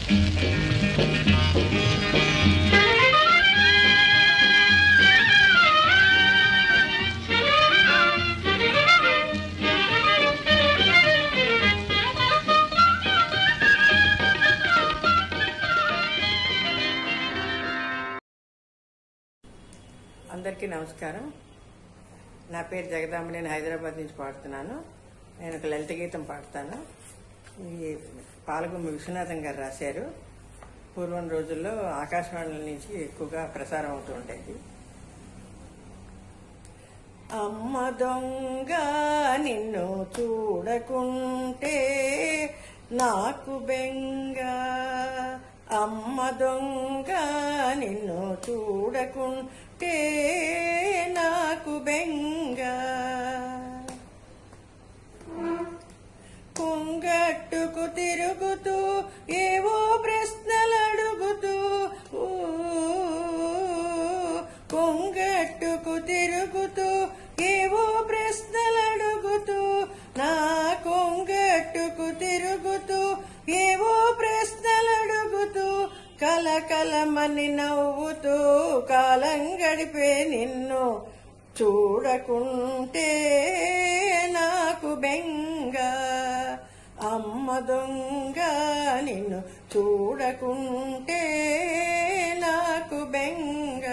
అందరికీ నమస్కారం. నా పేరు జగదాంబ. నేను హైదరాబాద్ నుంచి పాడుతున్నాను. నేను ఒక లలిత గీతం పాడతాను. ఈ పాలగుమ్మి విశ్వనాథం గారు రాశారు. పూర్వం రోజుల్లో ఆకాశవాణి నుంచి ఎక్కువగా ప్రసారం అవుతూ ఉండేది. అమ్మ దొంగ నిన్ను చూడకుంటే నాకు బెంగ, అమ్మ దొంగ నిన్ను చూడకుంటే నాకు బెంగ, కొంగట్టుకు తిరుగుతూ ఏవో ప్రశ్నలు అడుగుతూ, కొంగట్టుకు తిరుగుతూ ఏవో ప్రశ్నలు అడుగుతూ, నా కొంగట్టుకు తిరుగుతూ ఏవో ప్రశ్నలు అడుగుతూ, కలకలమని నవ్వుతూ కాలం గడిపే నిన్ను చూడకుంటే నాకు బెంగ, అమ్మ దొంగ నిన్ను చూడకుంటే నాకు బెంగ.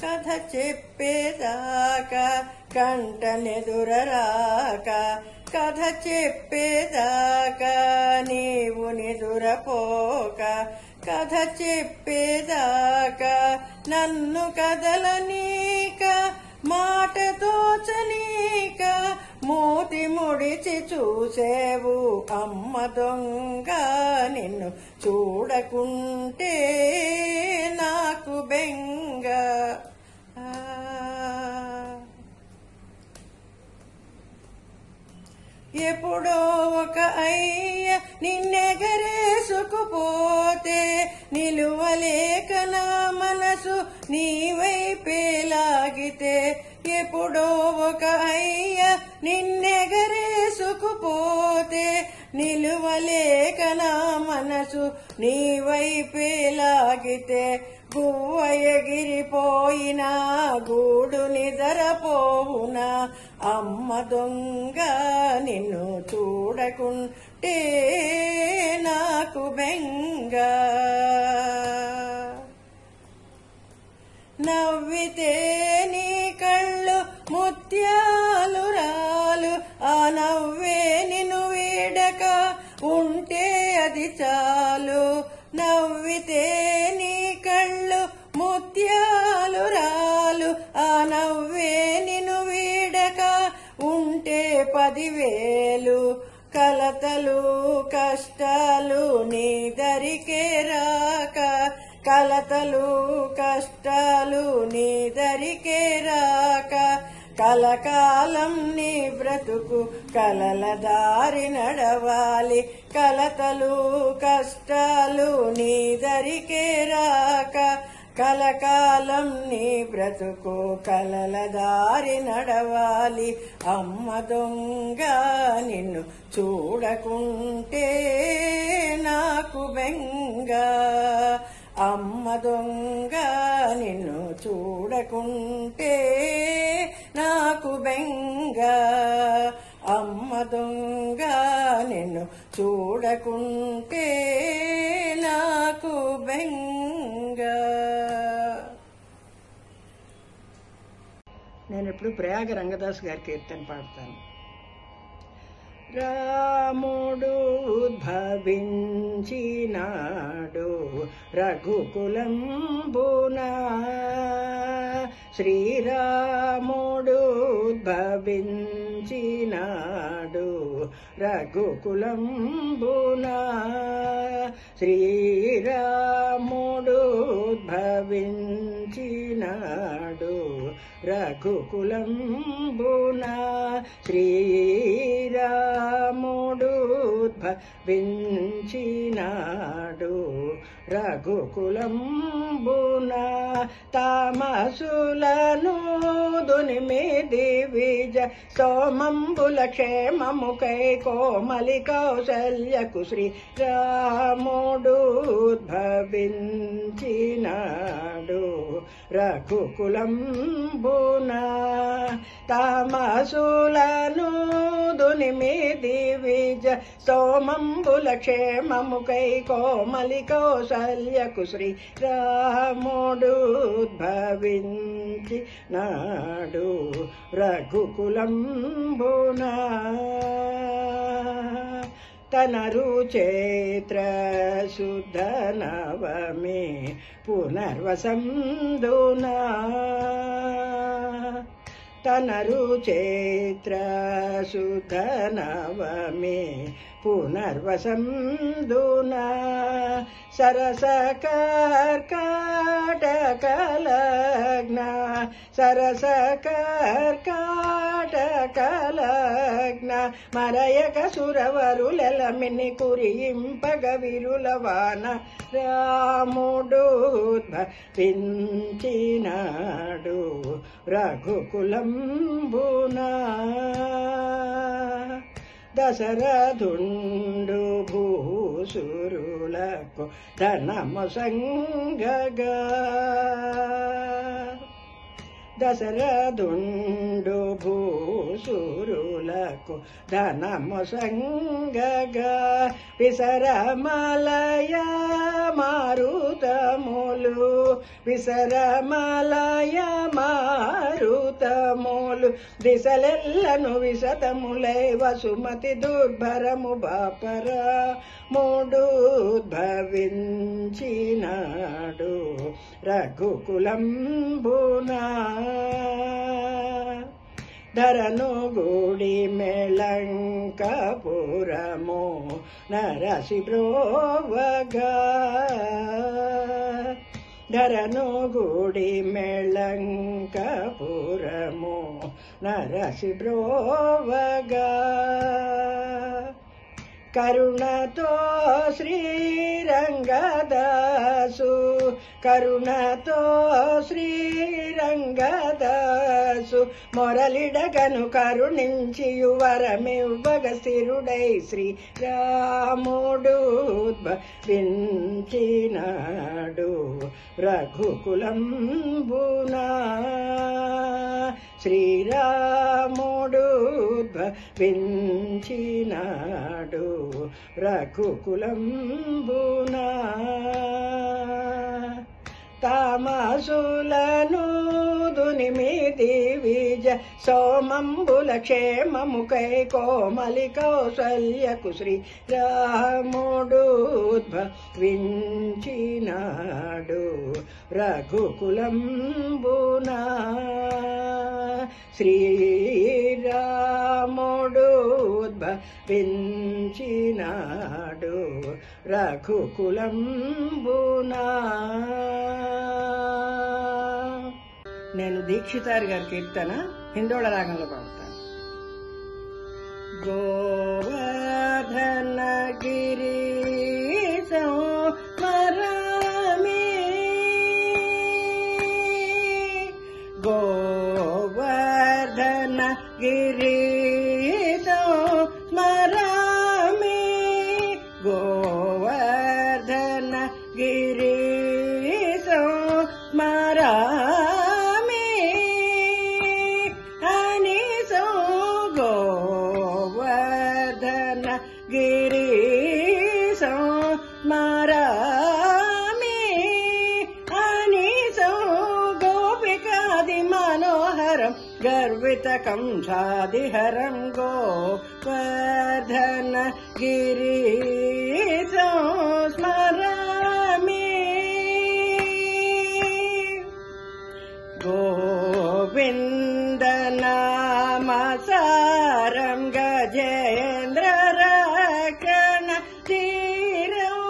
కథ చెప్పేదాకా కంటనెదురరాక, కథ చెప్పేదాకా నీవు నిదురపోక, కథ చెప్పేదాకా నన్ను కదలనీక, మాట తోచనీక మూతి ముడిచి చూసేవు, అమ్మ దొంగ నిన్ను చూడకుంటే నాకు బెంగ. ఎప్పుడో ఒక అయ్య నిన్నెగరేసుకుపోతే నిలువలేక నా మనసు నీ వైపే లాగితే, ఎప్పుడో ఒక అయ్య నిన్నెగరేసుకుపోతే నిలువలేక నా మనసు నీ వైపే లాగితే, గువ్వ ఎగిరిపోయినా గూడు నిదరపోవునా, అమ్మ దొంగ నిన్ను చూడకుంటే నాకు బెంగ. నవ్వితే నీ కళ్ళు ముత్యాలు రాలు, ఆ నవ్వే నిన్ను వీడక ఉంటే అది చాలు, నవ్వితే నీ కళ్ళు ముత్యాలు రాలు, ఆ నవ్వే నిన్ను వీడక ఉంటే 10,000 కలతలు కష్టాలు నీ దరికే రాక, కలతలు కష్టాలు నీ దరికే రాక, కలకాలం నీ బ్రతుకు కలల దారి నడవాలి, కలతలు కష్టాలు నీ దరికే రాక, కలకాలం నీ బ్రతుకు కలల దారి నడవాలి, అమ్మ దొంగ నిన్ను చూడకుంటే నాకు బెంగ, అమ్మ దొంగ నిన్ను చూడకుంటే నాకు బెంగ, అమ్మ దొంగ నిన్ను చూడకుంటే నాకు బెంగ. నేను ఇప్పుడు ప్రయాగ రంగదాస్ గారి కీర్తన పాడతాను. రాముడు ఉద్భవించినాడు రఘుకులంబున, శ్రీరాముడు ఉద్భవించినాడు రఘుకులంబున, శ్రీరాముడు ఉద్భవించినాడు రఘుకులంబున, శ్రీరాముడు ఉద్భవించినాడు రఘుకులంబున తామసులను దునిమిది విజ సోమంబుల క్షేమముకై కోమలి కౌసల్యకు శ్రీరాముడు ఉద్భవించినాడు. రఘుకులంబున తామసులను దునిమిది విజ సోమంబుల క్షేమముకై కోమలి కౌసల్యకు శ్రీరాముడు ఉద్భవించినాడు. రఘుకులంబున తనరు చైత్ర శుద్ధ నవమి పునర్వసందునా తనరు చైత్ర శుద్ధ నవమి పునర్వసందునా సరస కర్కాటక లగ్న సరస కర్కాటక లగ్న మరయక సురవరులెలమిని కురియింపగ విరులవాన రాముడు ఉద్భవించినాడు. రఘుకులంబున దశరథుండు భూసురులకు ధనము సంగగా దశరథుండు భూసురులకు ధనము సంగగా విసరమలయ మారుతములు విసరమలయ మారుతములు దిశలెల్లను విశతములై వసుమతి దుర్భరము బాపరా మూడు ఉద్భవించినాడు. రఘుకులంబున ధరను గుడి మెళంకపురము నరసి బ్రోవగా ధరను గుడి మెళంకపురము నరసి బ్రోవగా కరుణతో శ్రీరంగదాసు కరుణతో శ్రీరంగదాసు మొరలిడగను కరుణించి వరమివ్వగ స్థిరుడై శ్రీరాముడు ఉద్భవించినాడు. రఘుకులంబున శ్రీరాముడు ఉద్భవించినాడు. రఘుకులంబున తామసులను దునిమిది విజ సోమంబుల క్షేమముకై కోమలి కౌసల్యకు శ్రీరాముడు ఉద్భవించినాడు. రఘుకులంబున శ్రీరాముడు ఉద్భవించినాడు. రఘుకులంబున నేను దీక్షితారి గారి కీర్తన హిందోళ రాగంలో పాడతాను. గోవర్ధన గిరీశం మరామి గోవర్ధన గిరీశం స్మరామి గోవర్ధన గిరీశం స్మరామి అనిశో గోవర్ధన గిరీశం స్మరామి అనిశో గోపికాది మనోహరం గర్విత కంసాదిహరం గోవర్ధన గిరీశం స్మరామి గోవింద నామ సారం గజేంద్ర రక్షణ తీరం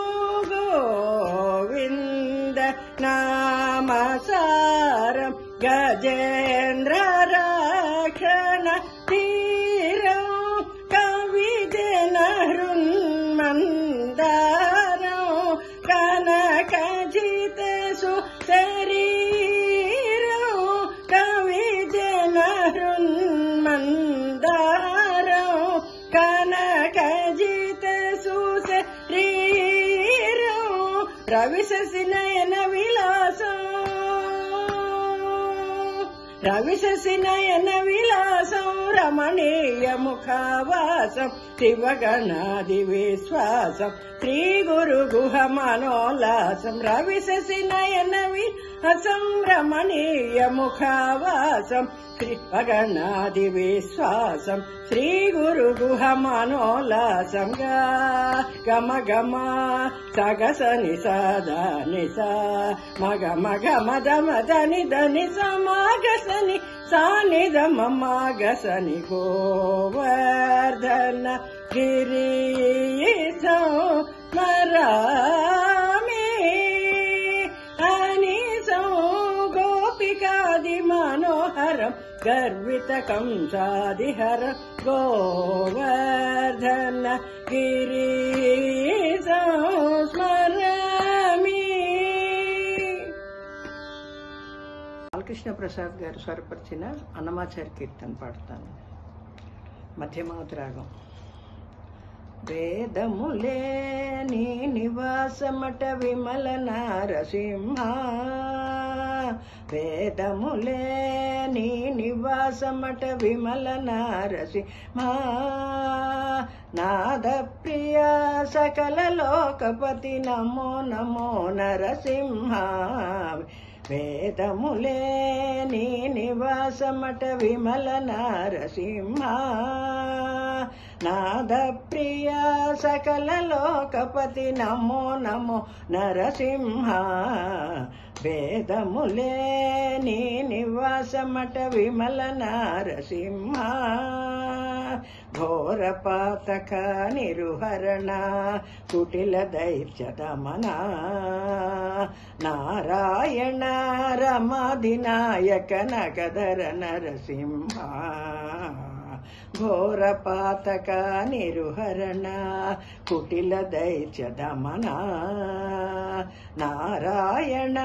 గోవింద నామ సారం గజేంద్ర రక్షణ తీరం కవిజన హృన్మందారం కనక రవిశశి నయన విలాసం రవిశశి నయన విలాసం రమణీయ ముఖావాసం శివగణాది విశ్వాసం శ్రీ గురు గుహ మనోల్లాసం రవిశశి నయన విలాసం రమణీయ ముఖావాసం శివగణాది విశ్వాసం శ్రీ గురు గుహ మనోల్లాసం గమ గమ సగస నిసా నిసా మగ మగ మద మద నిద నిస మాగసని సానిద మగసని గోవర్ధన గిరీశం స్మరామి అనిశం గోపికాది మనోహరం గర్విత కంసాదిహర గోవర్ధన గిరీశం స్మరామి. బాలకృష్ణ ప్రసాద్ గారు స్వరపరిచిన అన్నమాచారి కీర్తన పాడతాను. మధ్యమావతి రాగం. వేదములే నీ నివాసమట విమల నారసింహ వేదములే నీ నివాసమట విమల నారసింహ నాద ప్రియ సకల లోకపతి నమో నమో నరసింహ వేదములే నీ నివాసమట విమల నారసింహ నాద ప్రియ సకల లోకపతి నమో నమో నరసింహ వేదములే నీ నివాసమట విమల నారసింహ ఘోర పాతక నిరుహరణ కుటిల దైత్య దమన నారాయణ రమాధినాయక నగధర నరసింహ ఘోర పాతక నిరుహరణ కుటిల దైత్య దమన నారాయణ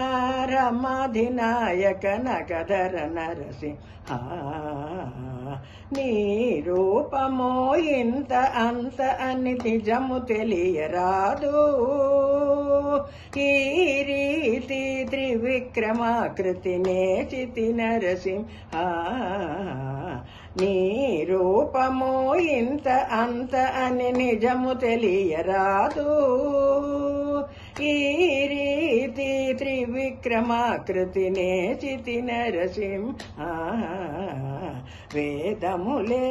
రమాధినాయక నగధర నరసింహ నీ రూపమో ఇంత అంత అని నిజము తెలియరాదు ఈ రీతి త్రివిక్రమాకృతి నేచితి నరసింహ నీ రూపమో ఇంత అంత అని నిజము తెలియరాదు ఈ రీతి త్రివిక్రమాకృతి నేచితి నరసింహ వేదములే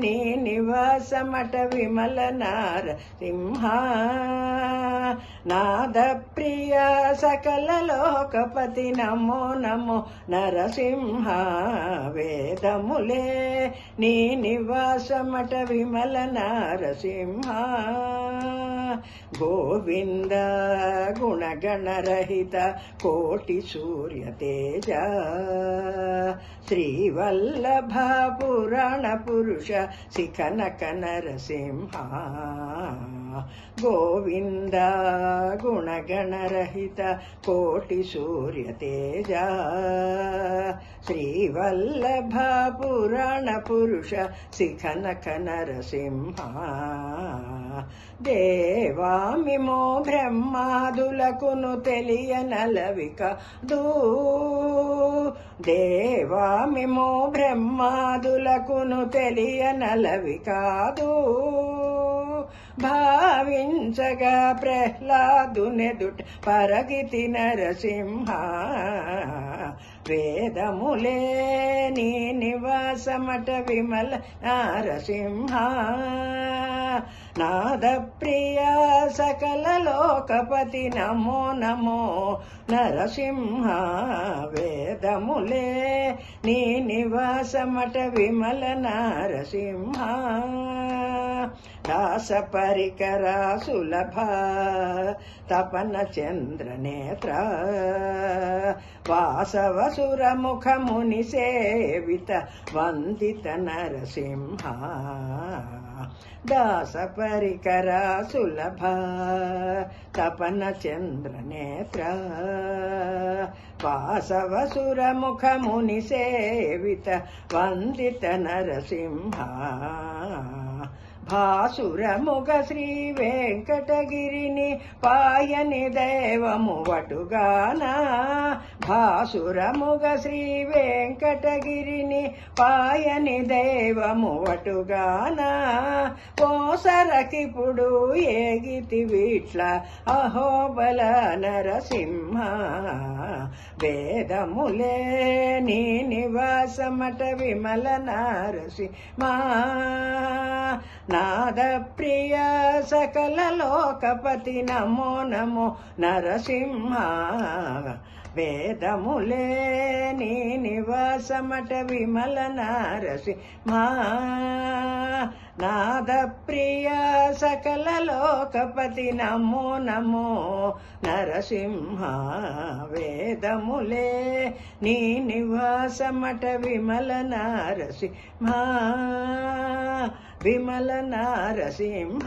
నీ నివాసమట విమల నారసింహ నాద ప్రియ సకల లోకపతి నమో నమో నరసింహ వేదములే నీ నివాసమట విమల నారసింహ గోవింద గుణగణరహిత కోటి సూర్య తేజ శ్రీవల్లభ పురాణ పురుష శిఖనక నరసింహ గోవింద గుణగణరహిత కోటి సూర్య తేజ శ్రీవల్లభ పురాణ పురుష శిఖనక నరసింహ దేవామిమో బ్రహ్మాదులకును తెలియనలవి కాదు దేవామిమో బ్రహ్మాదులకును తెలియనలవి కాదు భావించగా ప్రహ్లాదునెదుట పరగితి నరసింహ వేదములే నీ నివాసమట విమల నారసింహ నాద ప్రియ సకల లోకపతి నమో నమో నరసింహ వేదములే నీ నివాసమట విమల నారసింహ దాస పరికర సులభ తపన చంద్ర నేత్ర వాసవసుర ముఖ ముని సేవిత వందిత నరసింహ దాస పరికర సులభ తపన చంద్ర నేత్ర వాసవసుర ముఖ ముని సేవిత వందిత నరసింహ భాసురముగ శ్రీ వెంకటగిరిని పాయని దైవము వటుగాన భాసురముగ శ్రీ వెంకటగిరిని పాయని దైవము వటుగాన పోసరకిప్పుడు ఏగితి వీట్ల అహోబల నరసింహ వేదములే నీ నివాసమట విమల నరసింహ నాద ప్రియ సకల లోకపతి నమో నమో నరసింహ వేదములే నీ నివాసమట విమల నరసింహ నాద ప్రియ సకల లోకపతి నమో నమో నరసింహ వేదములే నీ నివాసమట విమల నరసింహ విమల నరసింహ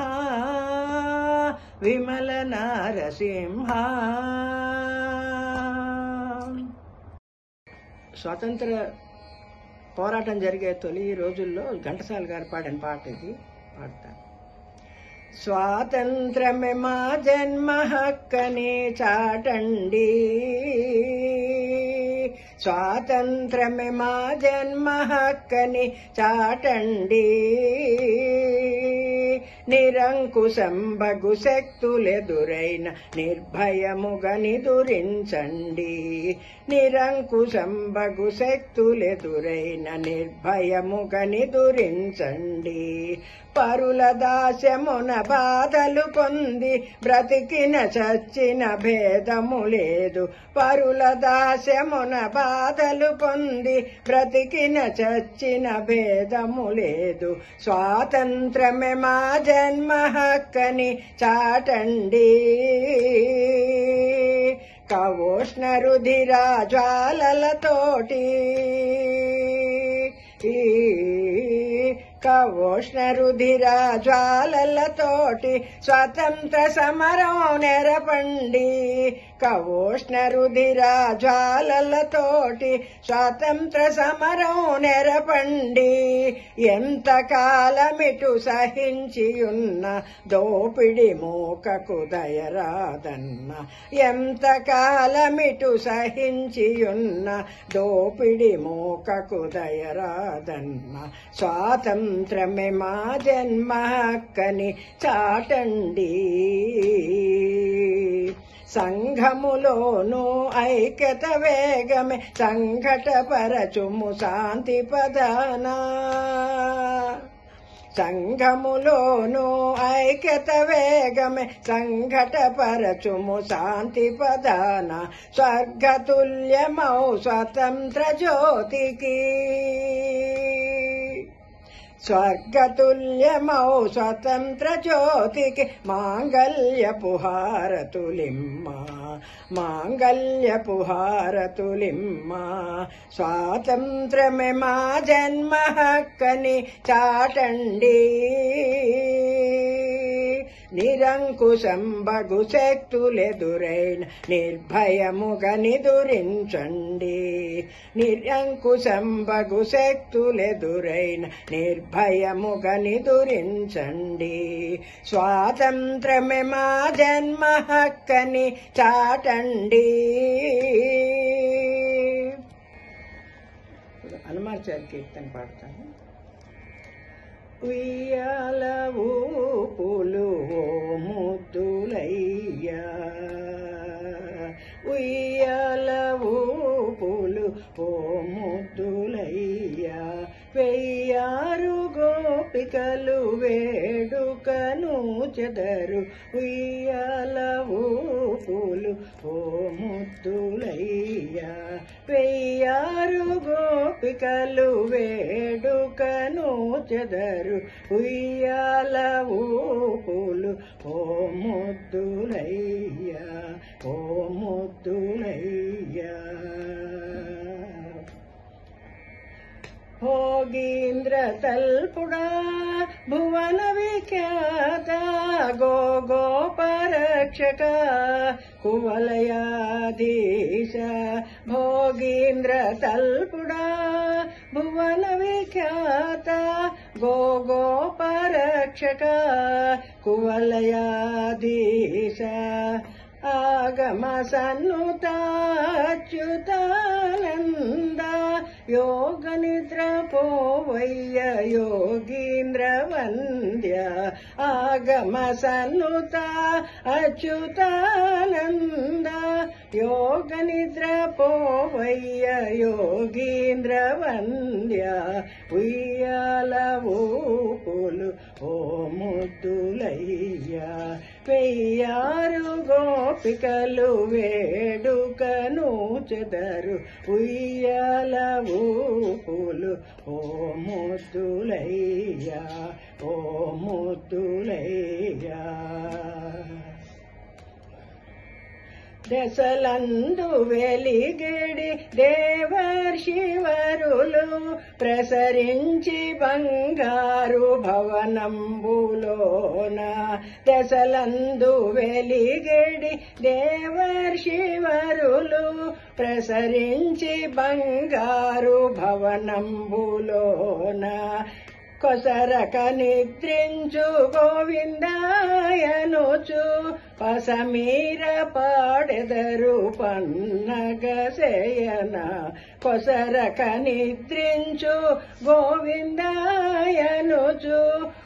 విమల నరసింహ. స్వాతంత్ర పోరాటం జరిగే తొలి రోజుల్లో ఘంటసాల గారు పాడిన పాట ఇది పాడతాను. స్వాతంత్రమే మా జన్మ హక్కని చాటండి స్వాతంత్రమే మా జన్మ హక్కని చాటండి నిరంకుశంబగు శక్తులెదురైన నిర్భయముగా నిదురించండి నిరంకుశంబగు శక్తులెదురైన నిర్భయముగా నిదురించండి పరుల దాస్యమున బాధలు పొంది బ్రతికిన చచ్చిన భేదము లేదు పరుల దాస్యమున బాధలు పొంది బ్రతికిన చచ్చిన భేదము లేదు స్వాతంత్రమే మా జన్మ హక్కని చాటండి కవోష్ణ రుధిరా జ్వాలలతోటి కవోష్ణ రుధిరా జ్వాలలతోటి స్వతంత్ర సమరం నెరపండి కవోష్ణ రుధిరా జ్వాలలతోటి స్వాతంత్ర సమరం నెరపండి ఎంతకాలమిటు సహించియున్న దోపిడి మూకకు దయరాదన్న ఎంతకాలమిటు సహించియున్న దోపిడి మూకకు దయరాదన్న స్వాతంత్రమే మా జన్మ హక్కని చాటండి సంఘములోను ఐక్యత వేగమే సంఘటపరచుము శాంతి పదాన సంఘములోను ఐక్యత వేగమే సంఘటపరచుము శాంతి పదాన స్వర్గతుల్యమౌ స్వతంత్ర జ్యోతికి స్వర్గతుల్యమౌ స్వతంత్ర జ్యోతికి మాంగళ్యపు హారతులిమ్మ మాంగళ్యపు హారతులిమ్మ స్వాతంత్రమే మా జన్మ హక్కని చాటండి నిరంకుశంబగు శక్తులెదురైన నిర్భయముగా నిదురించండి నిరంకుశంబగు శక్తులెదురైన నిర్భయముగా నిదురించండి స్వాతంత్రమే మా జన్మ హక్కని చాటండి. హనుమాచార్య కీర్తన పాడతాను. ఉయ్యాల ఊపులు ఓ ముద్దులయ్యా ఉయ్యాల ఊపులు ఓ ముద్దులయ్యా వెయ్యారు గోపికలు వేడుకను చెదరు ఉయ్యాల ఊపులు ఓ ముద్దులయ్యా వెయ్యారు గోపికలు వేడుకను చెదరు ఉయ్యాల ఊపులు ఓ ముద్దులయ్యా ఓ ముద్దులయ్యా. భోగీంద్ర తల్పుడా భువన విఖ్యాత గోపరక్షక కువలయాధీశ భోగీంద్ర తల్పుడా భువన విఖ్యాత గోపరక్షక రక్షక కువలయాధీశ ఆగమ సన్నుతాచ్యుతానంద యోగ నిద్ర పోవయ్య యోగీంద్ర వంద్య ఆగమ సన్నుత అచ్యుతానంద యోగ నిద్ర పోవయ్య యోగీంద్ర వంద్య ఉయ్యాల ఊపులు ఓ ముద్దులయ్య వెయ్యారు గోపికలు వేడుకను చెదరు ఉయ్యాల ఊపులు ఓ ముద్దులయ్యా ఓ ముద్దులయ్యా దశలందు వెలిగిడి దేవర్షివరులు ప్రసరించి బంగారు భవనంబులోన దశలందు వెలిగిడి దేవర్షివరులు ప్రసరించి బంగారు భవనంబులోన కొసరక నిద్రించు గోవిందాయనుచు పసమీర పాడెదరు పన్నగ శయన కొసరక నిద్రించు గోవిందాయనుచు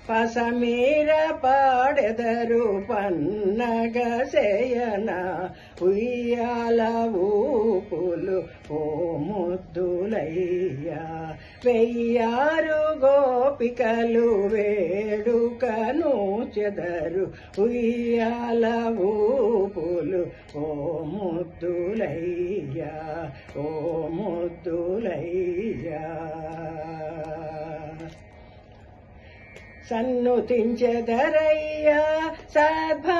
పసమీర పాడెదరు పన్నగ శయన ఉయ్యాల ఊపులు ఓ ముద్దులయ్యా వెయ్యారు గోపికలు వేడుకను చెదరు ఉయ్యాల ఊపులు ఓ ముద్దులయ్యా ఓ ముద్దులయ్యా సన్నుతించెదరయ్యా సద్భాగవతులు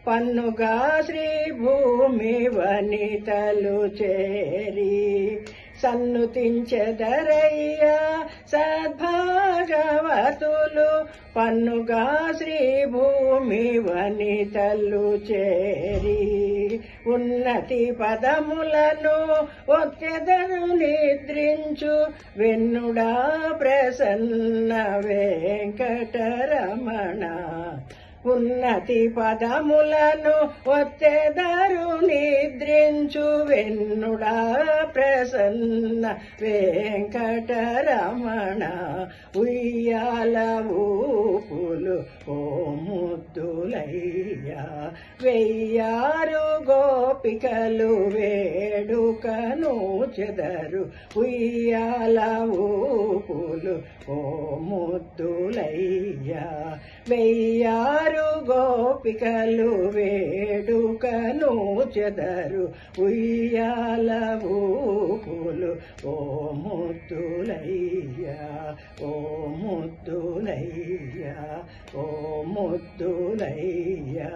పన్నుగా శ్రీ భూమి వనితలు చేరి సన్నుతించెదరయ్యా సద్భాగవతులు పన్నుగా శ్రీ భూమి వనితలు చేరి ఉన్నతి పదములను ఒత్తెదరు నిద్రించు వెన్నుడా ప్రసన్న వెంకటరమణ ఉన్నతి పదములను ఒత్తెదరు నిద్రించు వెన్నుడా ప్రసన్న వెంకటరమణ ఉయ్యాల ఊపులు ఓ ముద్దులయ్యా వెయ్యారు గోపికలు వేడుకను చెదరు ఉయ్యాల ఊపులు ఓ ముద్దులయ్యా వెయ్యారు గోపికలు వేడుకను చెదరు ఉయ్యాల ఊపులు ఓ ముద్దులయ్యా ఓ ముద్దులయ్యా ఓ ముద్దులయ్యా